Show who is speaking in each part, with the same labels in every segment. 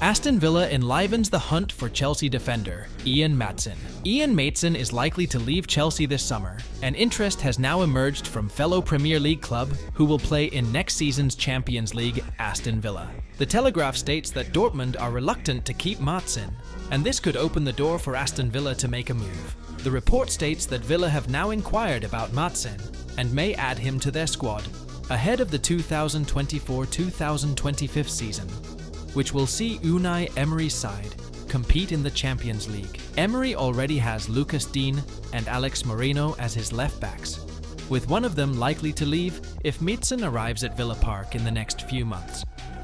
Speaker 1: Aston Villa enlivens the hunt for Chelsea defender Ian Maatsen. Ian Maatsen is likely to leave Chelsea this summer, and interest has now emerged from fellow Premier League club who will play in next season's Champions League, Aston Villa. The Telegraph states that Dortmund are reluctant to keep Maatsen, and this could open the door for Aston Villa to make a move. The report states that Villa have now inquired about Maatsen and may add him to their squad ahead of the 2024-2025 season, which will see Unai Emery's side compete in the Champions League. Emery already has Lucas Digne and Alex Moreno as his left-backs, with one of them likely to leave if Maatsen arrives at Villa Park in the next few months.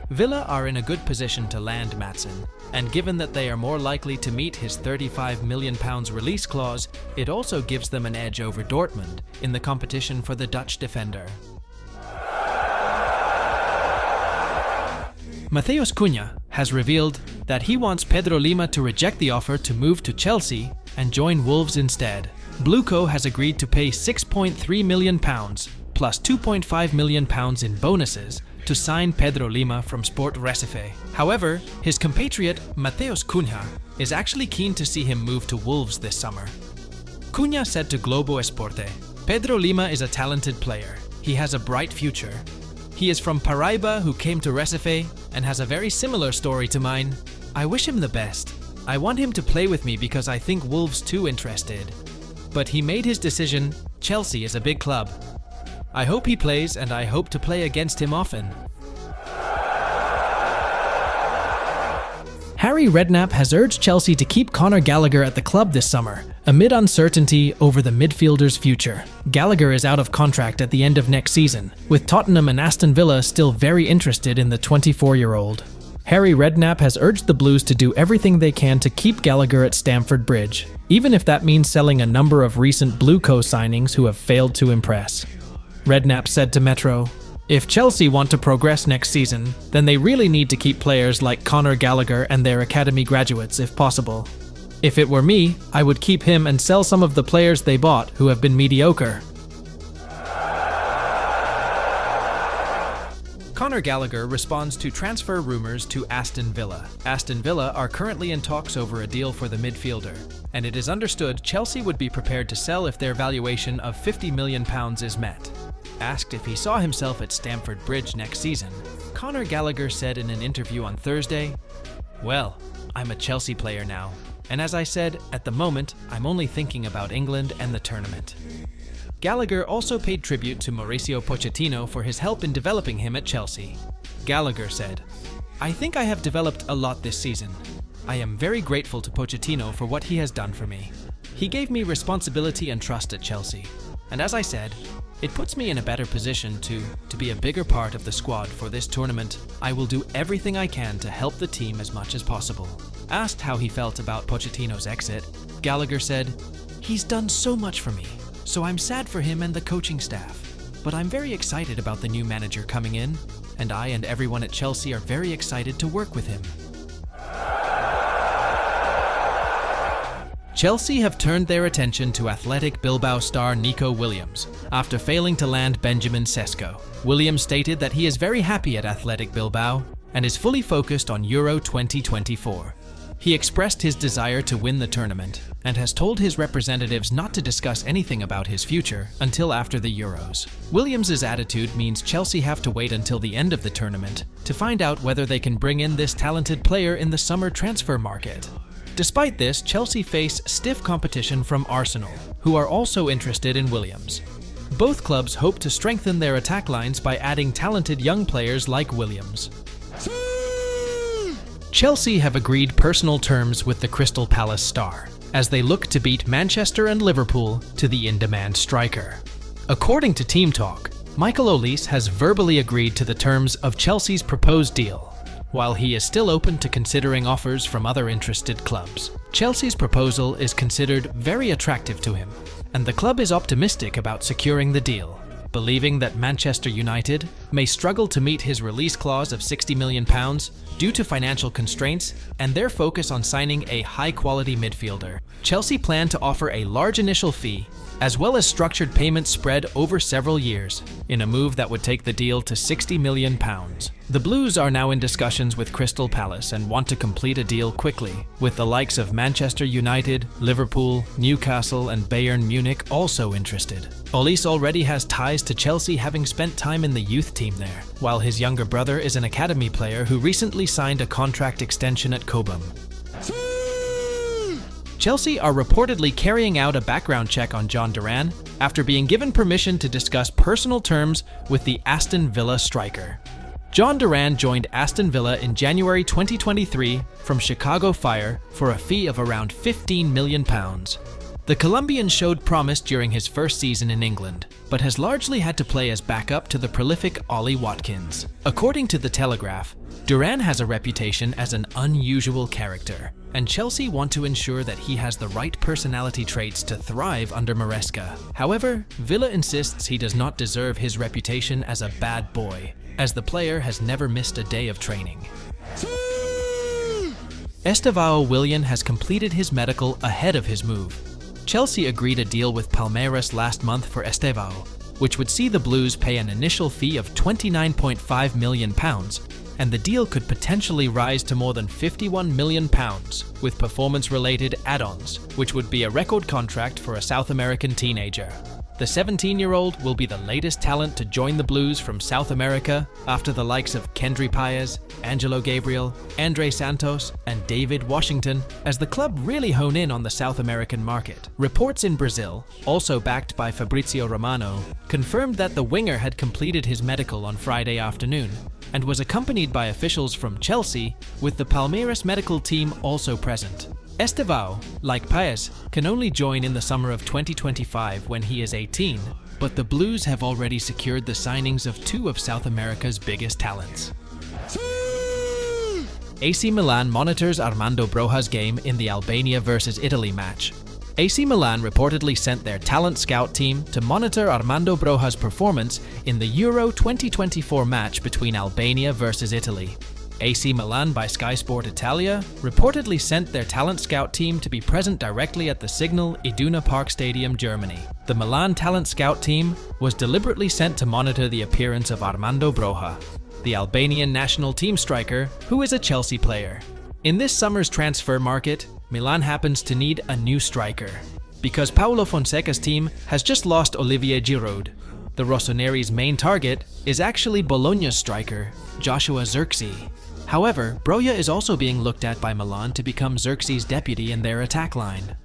Speaker 1: Villa are in a good position to land Maatsen, and given that they are more likely to meet his £35 million release clause, it also gives them an edge over Dortmund in the competition for the Dutch defender. Matheus Cunha has revealed that he wants Pedro Lima to reject the offer to move to Chelsea and join Wolves instead. Blueco has agreed to pay £6.3 million plus £2.5 million in bonuses to sign Pedro Lima from Sport Recife. However, his compatriot Matheus Cunha is actually keen to see him move to Wolves this summer. Cunha said to Globo Esporte, "Pedro Lima is a talented player. He has a bright future. He is from Paraíba who came to Recife and has a very similar story to mine. I wish him the best. I want him to play with me because I think Wolves too interested. But he made his decision. Chelsea is a big club. I hope he plays and I hope to play against him often." Harry Redknapp has urged Chelsea to keep Conor Gallagher at the club this summer, amid uncertainty over the midfielder's future. Gallagher is out of contract at the end of next season, with Tottenham and Aston Villa still very interested in the 24-year-old. Harry Redknapp has urged the Blues to do everything they can to keep Gallagher at Stamford Bridge, even if that means selling a number of recent Blueco signings who have failed to impress. Redknapp said to Metro, "If Chelsea want to progress next season, then they really need to keep players like Conor Gallagher and their academy graduates if possible. If it were me, I would keep him and sell some of the players they bought who have been mediocre." Conor Gallagher responds to transfer rumors to Aston Villa. Aston Villa are currently in talks over a deal for the midfielder, and it is understood Chelsea would be prepared to sell if their valuation of £50 million is met. Asked if he saw himself at Stamford Bridge next season, Conor Gallagher said in an interview on Thursday, "Well, I'm a Chelsea player now, and as I said, at the moment, I'm only thinking about England and the tournament." Gallagher also paid tribute to Mauricio Pochettino for his help in developing him at Chelsea. Gallagher said, "I think I have developed a lot this season. I am very grateful to Pochettino for what he has done for me. He gave me responsibility and trust at Chelsea, and as I said, it puts me in a better position to be a bigger part of the squad for this tournament. I will do everything I can to help the team as much as possible." Asked how he felt about Pochettino's exit, Gallagher said, "He's done so much for me, so I'm sad for him and the coaching staff. But I'm very excited about the new manager coming in, and I and everyone at Chelsea are very excited to work with him." Chelsea have turned their attention to Athletic Bilbao star Nico Williams after failing to land Benjamin Sesko. Williams stated that he is very happy at Athletic Bilbao and is fully focused on Euro 2024. He expressed his desire to win the tournament and has told his representatives not to discuss anything about his future until after the Euros. Williams' attitude means Chelsea have to wait until the end of the tournament to find out whether they can bring in this talented player in the summer transfer market. Despite this, Chelsea face stiff competition from Arsenal, who are also interested in Williams. Both clubs hope to strengthen their attack lines by adding talented young players like Williams. Chelsea have agreed personal terms with the Crystal Palace star, as they look to beat Manchester and Liverpool to the in-demand striker. According to Team Talk, Michael Olise has verbally agreed to the terms of Chelsea's proposed deal, while he is still open to considering offers from other interested clubs. Chelsea's proposal is considered very attractive to him, and the club is optimistic about securing the deal, believing that Manchester United may struggle to meet his release clause of £60 million due to financial constraints and their focus on signing a high-quality midfielder. Chelsea plan to offer a large initial fee as well as structured payments spread over several years, in a move that would take the deal to £60 million. The Blues are now in discussions with Crystal Palace and want to complete a deal quickly, with the likes of Manchester United, Liverpool, Newcastle and Bayern Munich also interested. Olise already has ties to Chelsea, having spent time in the youth team there, while his younger brother is an academy player who recently signed a contract extension at Cobham. Chelsea are reportedly carrying out a background check on Duran after being given permission to discuss personal terms with the Aston Villa striker. Duran joined Aston Villa in January 2023 from Chicago Fire for a fee of around £15 million. The Colombian showed promise during his first season in England, but has largely had to play as backup to the prolific Ollie Watkins. According to The Telegraph, Duran has a reputation as an unusual character, and Chelsea want to ensure that he has the right personality traits to thrive under Maresca. However, Villa insists he does not deserve his reputation as a bad boy, as the player has never missed a day of training. Estevao Willian has completed his medical ahead of his move. Chelsea agreed a deal with Palmeiras last month for Estevao, which would see the Blues pay an initial fee of £29.5 million, and the deal could potentially rise to more than £51 million, with performance-related add-ons, which would be a record contract for a South American teenager. The 17-year-old will be the latest talent to join the Blues from South America after the likes of Kendry Paez, Angelo Gabriel, Andre Santos, and David Washington, as the club really hone in on the South American market. Reports in Brazil, also backed by Fabrizio Romano, confirmed that the winger had completed his medical on Friday afternoon and was accompanied by officials from Chelsea, with the Palmeiras medical team also present. Estevao, like Paez, can only join in the summer of 2025 when he is 18, but the Blues have already secured the signings of two of South America's biggest talents. AC Milan monitors Armando Broja's game in the Albania vs Italy match. AC Milan reportedly sent their talent scout team to monitor Armando Broja's performance in the Euro 2024 match between Albania vs Italy. AC Milan by Sky Sport Italia reportedly sent their talent scout team to be present directly at the Signal Iduna Park Stadium, Germany. The Milan talent scout team was deliberately sent to monitor the appearance of Armando Broja, the Albanian national team striker who is a Chelsea player. In this summer's transfer market, Milan happens to need a new striker, because Paulo Fonseca's team has just lost Olivier Giroud. The Rossoneri's main target is actually Bologna's striker, Joshua Zirkzee. However, Broja is also being looked at by Milan to become Zirkzee's deputy in their attack line.